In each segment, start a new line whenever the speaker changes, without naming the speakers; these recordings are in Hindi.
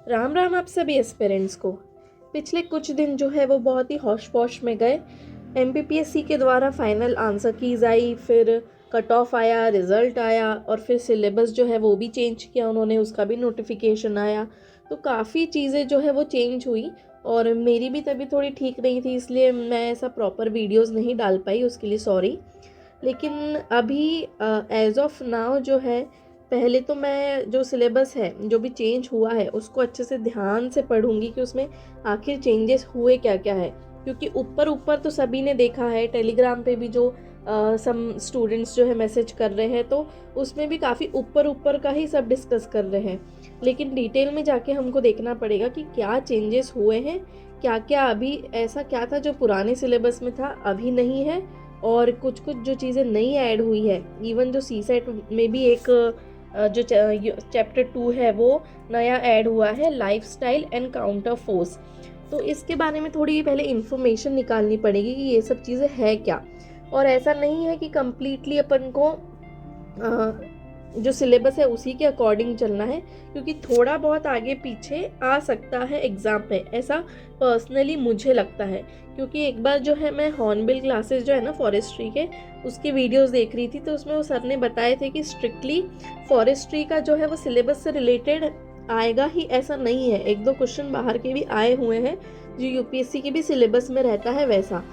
राम राम आप सभी एस्पिरेंट्स को। पिछले कुछ दिन जो है वो बहुत ही हौश पौश में गए। एमपीपीएससी के द्वारा फाइनल आंसर कीज आई, फिर कट ऑफ आया, रिज़ल्ट आया और फिर सिलेबस जो है वो भी चेंज किया उन्होंने, उसका भी नोटिफिकेशन आया। तो काफ़ी चीज़ें जो है वो चेंज हुई और मेरी भी तबीयत थोड़ी ठीक नहीं थी, इसलिए मैं ऐसा प्रॉपर वीडियोस नहीं डाल पाई, उसके लिए सॉरी। लेकिन अभी एज ऑफ नाउ जो है, पहले तो मैं जो सिलेबस है जो भी चेंज हुआ है उसको अच्छे से ध्यान से पढ़ूंगी कि उसमें आखिर चेंजेस हुए क्या क्या है। क्योंकि ऊपर ऊपर तो सभी ने देखा है, टेलीग्राम पे भी जो सम स्टूडेंट्स जो है मैसेज कर रहे हैं, तो उसमें भी काफ़ी ऊपर ऊपर का ही सब डिस्कस कर रहे हैं। लेकिन डिटेल में जाके हमको देखना पड़ेगा कि क्या चेंजेस हुए हैं, क्या क्या अभी ऐसा क्या था जो पुराने सिलेबस में था अभी नहीं है, और कुछ कुछ जो चीज़ें नई ऐड हुई है। इवन जो सी सेट में भी एक जो चैप्टर 2 है वो नया ऐड हुआ है, लाइफस्टाइल एंड काउंटर फोर्स। तो इसके बारे में थोड़ी पहले इन्फॉर्मेशन निकालनी पड़ेगी कि ये सब चीज़ें है क्या। और ऐसा नहीं है कि कम्प्लीटली अपन को जो सिलेबस है उसी के अकॉर्डिंग चलना है, क्योंकि थोड़ा बहुत आगे पीछे आ सकता है एग्ज़ाम में, ऐसा पर्सनली मुझे लगता है। क्योंकि एक बार जो है मैं हॉर्नबिल क्लासेस जो है ना फॉरेस्ट्री के, उसकी वीडियोस देख रही थी, तो उसमें वो सर ने बताए थे कि स्ट्रिक्टली फॉरेस्ट्री का जो है वो सिलेबस से रिलेटेड आएगा ही, ऐसा नहीं है। एक दो क्वेश्चन बाहर के भी आए हुए हैं जो यूपीएससी के भी सिलेबस में रहता है वैसा।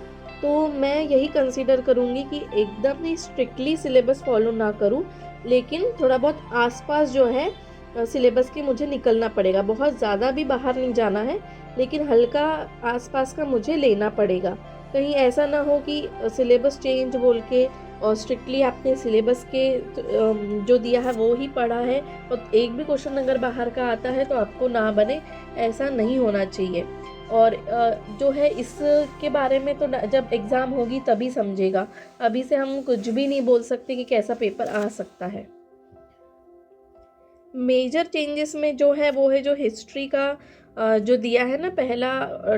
तो मैं यही कंसीडर करूँगी कि एकदम ही स्ट्रिक्टली सिलेबस फॉलो ना करूँ, लेकिन थोड़ा बहुत आसपास जो है सिलेबस के मुझे निकलना पड़ेगा। बहुत ज़्यादा भी बाहर नहीं जाना है, लेकिन हल्का आसपास का मुझे लेना पड़ेगा। कहीं ऐसा ना हो कि सिलेबस चेंज बोल के और स्ट्रिक्टली आपने सिलेबस के जो दिया है वो ही पढ़ा है और एक भी क्वेश्चन अगर बाहर का आता है तो आपको ना बने, ऐसा नहीं होना चाहिए। और जो है इसके बारे में तो जब एग्ज़ाम होगी तभी समझेगा, अभी से हम कुछ भी नहीं बोल सकते कि कैसा पेपर आ सकता है। मेजर चेंजेस में जो है वो है जो हिस्ट्री का जो दिया है ना पहला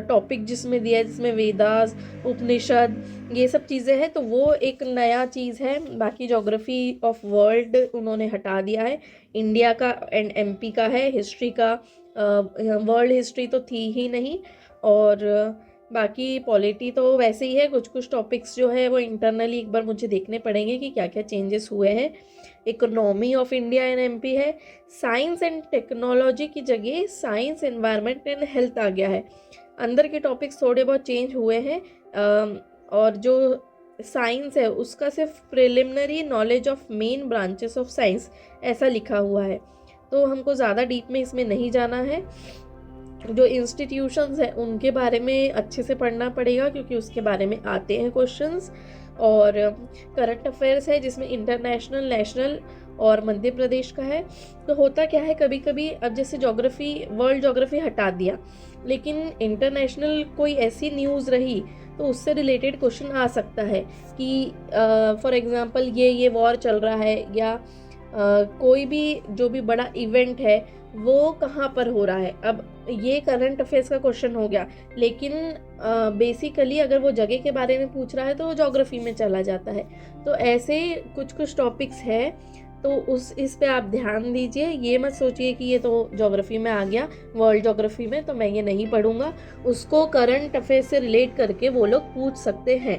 टॉपिक जिसमें दिया है, जिसमें वेदास, उपनिषद, ये सब चीज़ें हैं, तो वो एक नया चीज़ है। बाकी ज्योग्राफी ऑफ वर्ल्ड उन्होंने हटा दिया है, इंडिया का एंड एमपी का है। हिस्ट्री का वर्ल्ड हिस्ट्री तो थी ही नहीं। और बाकी पॉलिटी तो वैसे ही है, कुछ कुछ टॉपिक्स जो है वो इंटरनली एक बार मुझे देखने पड़ेंगे कि क्या क्या चेंजेस हुए हैं। Economy of India and MP है। साइंस एंड टेक्नोलॉजी की जगह साइंस, एनवायरनमेंट एंड हेल्थ आ गया है। अंदर के टॉपिक्स थोड़े बहुत चेंज हुए हैं। और जो साइंस है उसका सिर्फ preliminary knowledge of main branches of science ऐसा लिखा हुआ है। तो हमको ज़्यादा डीप में इसमें नहीं जाना है। जो इंस्टीट्यूशंस हैं उनके बारे में अच्छे से पढ़ना पड़ेगा, क्योंकि उसके बारे में आते हैं क्वेश्चंस। और करंट अफेयर्स है जिसमें इंटरनेशनल, नेशनल और मध्य प्रदेश का है। तो होता क्या है, कभी कभी अब जैसे ज्योग्राफी, वर्ल्ड ज्योग्राफी हटा दिया, लेकिन इंटरनेशनल कोई ऐसी न्यूज़ रही तो उससे रिलेटेड क्वेश्चन आ सकता है कि फॉर एग्जांपल ये वॉर चल रहा है, या कोई भी जो भी बड़ा इवेंट है वो कहाँ पर हो रहा है। अब ये करंट अफेयर्स का क्वेश्चन हो गया, लेकिन बेसिकली अगर वो जगह के बारे में पूछ रहा है तो वो ज्योग्राफी में चला जाता है। तो ऐसे कुछ कुछ टॉपिक्स है, तो इस पे आप ध्यान दीजिए। ये मत सोचिए कि ये तो ज्योग्राफी में आ गया, वर्ल्ड ज्योग्राफी में, तो मैं ये नहीं पढ़ूंगा। उसको करंट अफेयर्स से रिलेट करके वो लोग पूछ सकते हैं,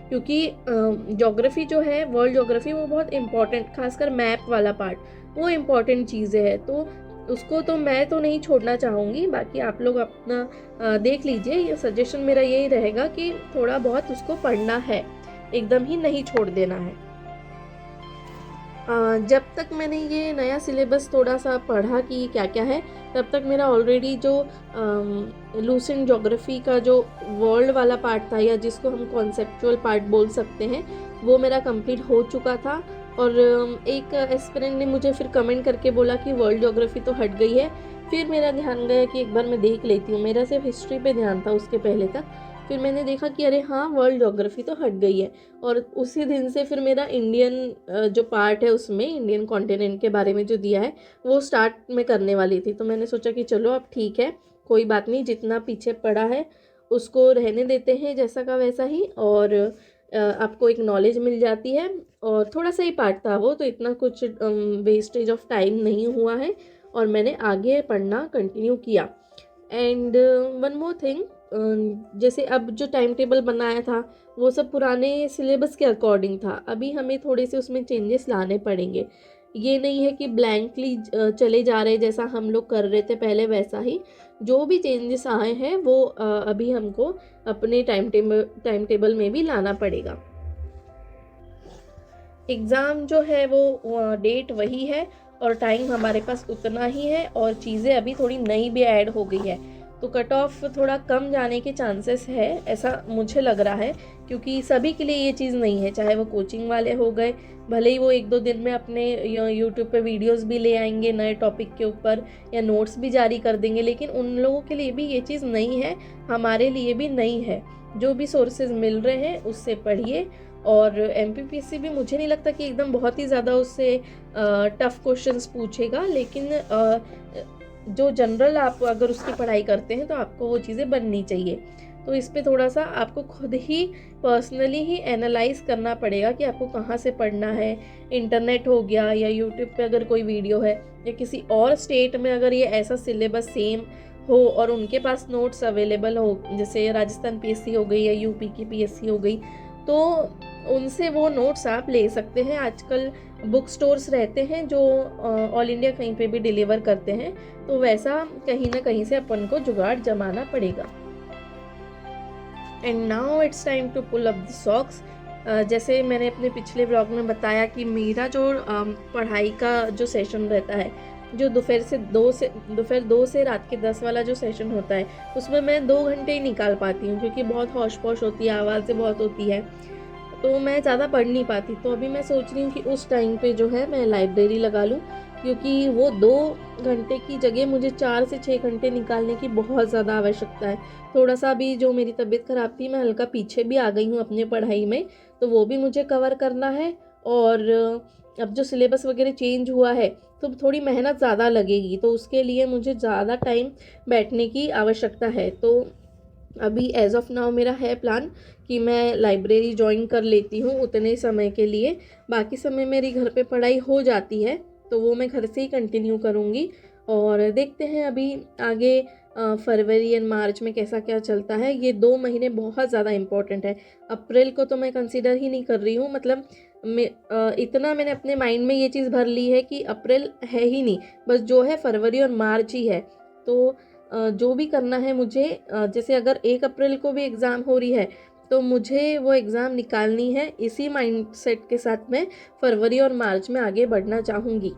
क्योंकि ज्योग्राफी जो है, वर्ल्ड ज्योग्राफी, वो बहुत इम्पॉर्टेंट, खासकर मैप वाला पार्ट, वो इम्पॉर्टेंट चीज़ें है। तो उसको तो मैं तो नहीं छोड़ना चाहूँगी। बाकी आप लोग अपना देख लीजिए। ये सजेशन मेरा यही रहेगा कि थोड़ा बहुत उसको पढ़ना है, एकदम ही नहीं छोड़ देना है। जब तक मैंने ये नया सिलेबस थोड़ा सा पढ़ा कि क्या क्या है, तब तक मेरा ऑलरेडी जो लूसेंट ज्योग्राफी का जो वर्ल्ड वाला पार्ट था, या जिसको हम कॉन्सेप्चुअल पार्ट बोल सकते हैं, वो मेरा कंप्लीट हो चुका था। और एक एस्पिरेंट ने मुझे फिर कमेंट करके बोला कि वर्ल्ड ज्योग्राफी तो हट गई है। फिर मेरा ध्यान गया कि एक बार मैं देख लेती हूँ, मेरा सिर्फ हिस्ट्री पे ध्यान था उसके पहले तक। फिर मैंने देखा कि अरे हाँ, वर्ल्ड ज्योग्राफी तो हट गई है। और उसी दिन से फिर मेरा इंडियन जो पार्ट है उसमें इंडियन कॉन्टिनेंट के बारे में जो दिया है वो स्टार्ट में करने वाली थी। तो मैंने सोचा कि चलो अब ठीक है, कोई बात नहीं, जितना पीछे पड़ा है उसको रहने देते हैं जैसा का वैसा ही, और आपको एक नॉलेज मिल जाती है। और थोड़ा सा ही पार्ट था वो, तो इतना कुछ वेस्टेज ऑफ टाइम नहीं हुआ है। और मैंने आगे पढ़ना कंटिन्यू किया। एंड वन मोर थिंग, जैसे अब जो टाइम टेबल बनाया था वो सब पुराने सिलेबस के अकॉर्डिंग था, अभी हमें थोड़े से उसमें चेंजेस लाने पड़ेंगे। ये नहीं है कि ब्लैंकली चले जा रहे जैसा हम लोग कर रहे थे पहले, वैसा ही जो भी चेंजेस आए हैं वो अभी हमको अपने टाइम टेबल में भी लाना पड़ेगा। एग्ज़ाम जो है वो डेट वही है और टाइम हमारे पास उतना ही है, और चीज़ें अभी थोड़ी नई भी ऐड हो गई है, तो कट ऑफ थोड़ा कम जाने के चांसेस है, ऐसा मुझे लग रहा है। क्योंकि सभी के लिए ये चीज़ नहीं है, चाहे वो कोचिंग वाले हो गए, भले ही वो 1-2 दिन में अपने यूट्यूब पे वीडियोस भी ले आएंगे नए टॉपिक के ऊपर या नोट्स भी जारी कर देंगे, लेकिन उन लोगों के लिए भी ये चीज़ नहीं है, हमारे लिए भी नहीं है। जो भी सोर्सेज मिल रहे हैं उससे पढ़िए। और एमपीपीएससी भी मुझे नहीं लगता कि एकदम बहुत ही ज़्यादा उससे टफ़ क्वेश्चंस पूछेगा, लेकिन जो जनरल आप अगर उसकी पढ़ाई करते हैं तो आपको वो चीज़ें बननी चाहिए। तो इस पे थोड़ा सा आपको खुद ही पर्सनली ही एनालाइज करना पड़ेगा कि आपको कहाँ से पढ़ना है। इंटरनेट हो गया या यूट्यूब पे अगर कोई वीडियो है, या किसी और स्टेट में अगर ये ऐसा सिलेबस सेम हो और उनके पास नोट्स अवेलेबल हो, जैसे राजस्थान पीएससी हो गई या यूपी की पीएससी हो गई, तो उनसे वो नोट्स आप ले सकते हैं। आजकल बुक स्टोर्स रहते हैं जो ऑल इंडिया कहीं पे भी डिलीवर करते हैं, तो वैसा कहीं ना कहीं से अपन को जुगाड़ जमाना पड़ेगा। And now it's time to pull up the socks. जैसे मैंने अपने पिछले ब्लॉग में बताया कि मेरा जो पढ़ाई का जो सेशन रहता है, जो दोपहर 2 से रात के 10 वाला जो सेशन होता है, उसमें मैं 2 घंटे ही निकाल पाती हूँ, क्योंकि बहुत हौश पौश होती है, आवाज़ें बहुत होती है, तो मैं ज़्यादा पढ़ नहीं पाती। तो अभी मैं सोच रही हूँ कि उस टाइम पे जो है मैं लाइब्रेरी लगा लूँ, क्योंकि वो 2 घंटे की जगह मुझे 4 से 6 घंटे निकालने की बहुत ज़्यादा आवश्यकता है। थोड़ा सा अभी जो मेरी तबीयत ख़राब थी, मैं हल्का पीछे भी आ गई हूँ अपने पढ़ाई में, तो वो भी मुझे कवर करना है। और अब जो सिलेबस वगैरह चेंज हुआ है तो थोड़ी मेहनत ज़्यादा लगेगी, तो उसके लिए मुझे ज़्यादा टाइम बैठने की आवश्यकता है। तो अभी एज ऑफ नाउ मेरा है प्लान कि मैं लाइब्रेरी ज्वाइन कर लेती हूँ उतने समय के लिए। बाकी समय मेरी घर पे पढ़ाई हो जाती है, तो वो मैं घर से ही कंटिन्यू करूँगी। और देखते हैं अभी आगे फरवरी एंड मार्च में कैसा क्या चलता है। ये 2 महीने बहुत ज़्यादा इम्पोर्टेंट है। अप्रैल को तो मैं कंसिडर ही नहीं कर रही हूँ, मतलब इतना मैंने अपने माइंड में ये चीज़ भर ली है कि अप्रैल है ही नहीं, बस जो है फरवरी और मार्च ही है। तो जो भी करना है मुझे, जैसे अगर 1 अप्रैल को भी एग्ज़ाम हो रही है तो मुझे वो एग्ज़ाम निकालनी है। इसी माइंडसेट के साथ मैं फरवरी और मार्च में आगे बढ़ना चाहूँगी।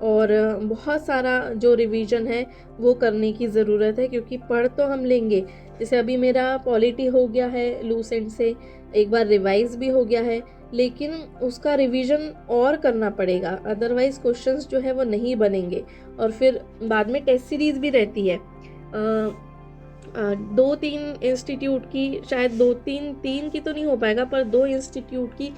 और बहुत सारा जो रिवीजन है वो करने की ज़रूरत है, क्योंकि पढ़ तो हम लेंगे। जैसे अभी मेरा पॉलिटी हो गया है लूसेंट से, एक बार रिवाइज भी हो गया है, लेकिन उसका रिवीजन और करना पड़ेगा, अदरवाइज़ क्वेश्चंस जो है वो नहीं बनेंगे। और फिर बाद में टेस्ट सीरीज़ भी रहती है 2-3 इंस्टीट्यूट की, शायद 2-3 की तो नहीं हो पाएगा, पर 2 इंस्टीट्यूट की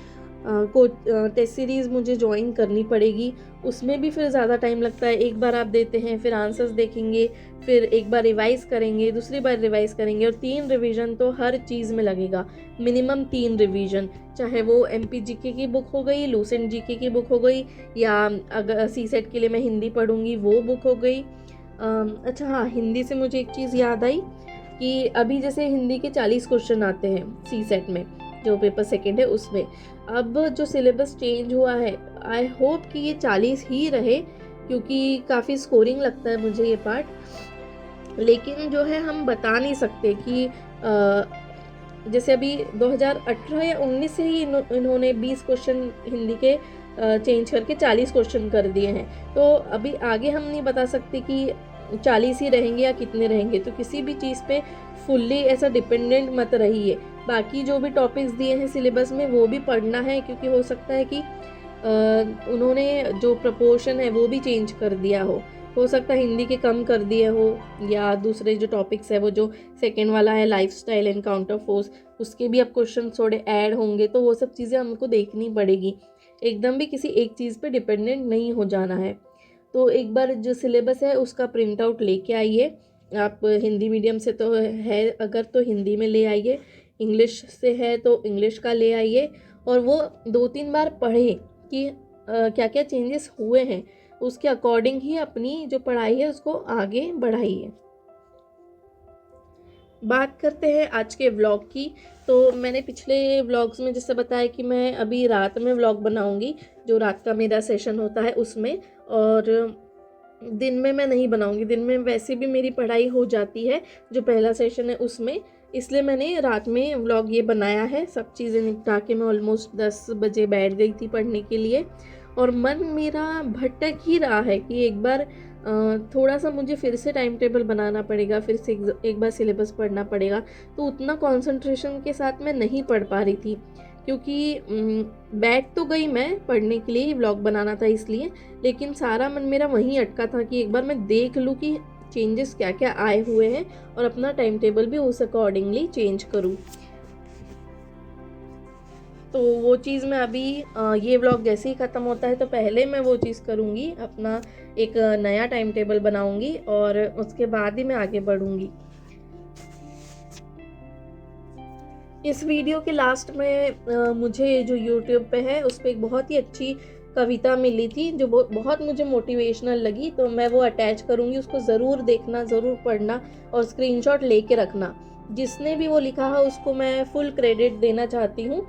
को टेस्ट सीरीज़ मुझे ज्वाइन करनी पड़ेगी। उसमें भी फिर ज़्यादा टाइम लगता है। एक बार आप देते हैं, फिर आंसर्स देखेंगे, फिर एक बार रिवाइज़ करेंगे, दूसरी बार रिवाइज़ करेंगे, और 3 रिवीजन तो हर चीज़ में लगेगा। मिनिमम 3 रिवीजन, चाहे वो एमपी जीके की बुक हो गई, लूसेंट जीके की बुक हो गई, या अगर सीसेट के लिए मैं हिंदी पढ़ूंगी वो बुक हो गई। अच्छा हाँ, हिंदी से मुझे एक चीज़ याद आई कि अभी जैसे हिंदी के 40 क्वेश्चन आते हैं सीसेट में, जो पेपर सेकंड है उसमें। अब जो सिलेबस चेंज हुआ है, आई होप कि ये 40 ही रहे, क्योंकि काफ़ी स्कोरिंग लगता है मुझे ये पार्ट। लेकिन जो है हम बता नहीं सकते कि जैसे अभी 2018 या 19 से ही इन्होंने 20 क्वेश्चन हिंदी के चेंज करके 40 क्वेश्चन कर दिए हैं। तो अभी आगे हम नहीं बता सकते कि 40 ही रहेंगे या कितने रहेंगे। तो किसी भी चीज़ पे फुल्ली ऐसा डिपेंडेंट मत रहिए। बाकी जो भी टॉपिक्स दिए हैं सिलेबस में वो भी पढ़ना है, क्योंकि हो सकता है कि उन्होंने जो प्रपोर्शन है वो भी चेंज कर दिया हो सकता है हिंदी के कम कर दिए हो, या दूसरे जो टॉपिक्स है वो जो सेकेंड वाला है लाइफस्टाइल एंड काउंटर फोर्स, उसके भी अब क्वेश्चन थोड़े ऐड होंगे। तो वो सब चीज़ें हमको देखनी पड़ेगी, एकदम भी किसी एक चीज़ पे डिपेंडेंट नहीं हो जाना है। तो एक बार जो सिलेबस है उसका प्रिंट आउट लेके आइए। आप हिंदी मीडियम से तो है अगर, तो हिंदी में ले आइए, इंग्लिश से है तो इंग्लिश का ले आइए, और वो 2-3 बार पढ़ें कि क्या क्या चेंजेस हुए हैं। उसके अकॉर्डिंग ही अपनी जो पढ़ाई है उसको आगे बढ़ाइए। बात करते हैं आज के व्लॉग की। तो मैंने पिछले व्लॉग्स में जैसे बताया कि मैं अभी रात में व्लॉग बनाऊंगी, जो रात का मेरा सेशन होता है उसमें, और दिन में मैं नहीं बनाऊंगी। दिन में वैसे भी मेरी पढ़ाई हो जाती है, जो पहला सेशन है उसमें, इसलिए मैंने रात में व्लॉग ये बनाया है। सब चीज़ें निपटा के मैं ऑलमोस्ट 10 बजे बैठ गई थी पढ़ने के लिए, और मन मेरा भटक ही रहा है कि एक बार थोड़ा सा मुझे फिर से टाइम टेबल बनाना पड़ेगा, फिर से एक बार सिलेबस पढ़ना पड़ेगा। तो उतना कंसंट्रेशन के साथ मैं नहीं पढ़ पा रही थी, क्योंकि बैठ तो गई मैं पढ़ने के लिए, व्लॉग बनाना था इसलिए, लेकिन सारा मन मेरा वहीं अटका था कि एक बार मैं देख लूँ कि चेंजेस क्या क्या आए हुए हैं और अपना टाइम टेबल भी उस अकॉर्डिंगली चेंज करूँ। तो वो चीज़ मैं अभी ये व्लॉग जैसे ही ख़त्म होता है तो पहले मैं वो चीज़ करूँगी, अपना एक नया टाइम टेबल बनाऊँगी और उसके बाद ही मैं आगे बढ़ूँगी। इस वीडियो के लास्ट में मुझे जो यूट्यूब पे है उस पर एक बहुत ही अच्छी कविता मिली थी जो बहुत मुझे मोटिवेशनल लगी, तो मैं वो अटैच करूँगी। उसको ज़रूर देखना, ज़रूर पढ़ना और स्क्रीनशॉट लेके रखना। जिसने भी वो लिखा है उसको मैं फुल क्रेडिट देना चाहती हूँ।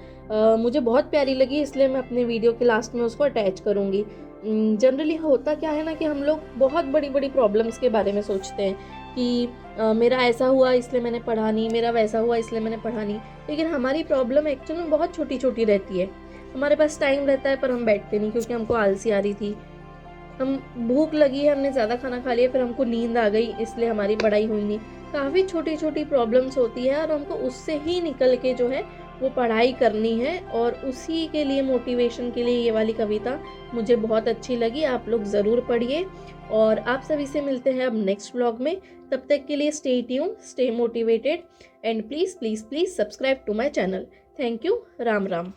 मुझे बहुत प्यारी लगी, इसलिए मैं अपने वीडियो के लास्ट में उसको अटैच करूँगी। जनरली होता क्या है ना कि हम लोग बहुत बड़ी बड़ी प्रॉब्लम्स के बारे में सोचते हैं कि मेरा ऐसा हुआ इसलिए मैंने पढ़ा नहीं, मेरा वैसा हुआ इसलिए मैंने पढ़ा नहीं। लेकिन हमारी प्रॉब्लम एक्चुअल में बहुत छोटी छोटी रहती है। हमारे पास टाइम रहता है पर हम बैठते नहीं, क्योंकि हमको आलसी आ रही थी, हम भूख लगी है, हमने ज़्यादा खाना खा लिया, फिर हमको नींद आ गई, इसलिए हमारी पढ़ाई हुई नहीं। काफ़ी छोटी छोटी प्रॉब्लम्स होती है और हमको उससे ही निकल के जो है वो पढ़ाई करनी है। और उसी के लिए, मोटिवेशन के लिए ये वाली कविता मुझे बहुत अच्छी लगी। आप लोग ज़रूर पढ़िए और आप सभी से मिलते हैं अब नेक्स्ट व्लॉग में। तब तक के लिए stay tune, stay motivated and please please please subscribe to my channel. Thank you. Ram Ram.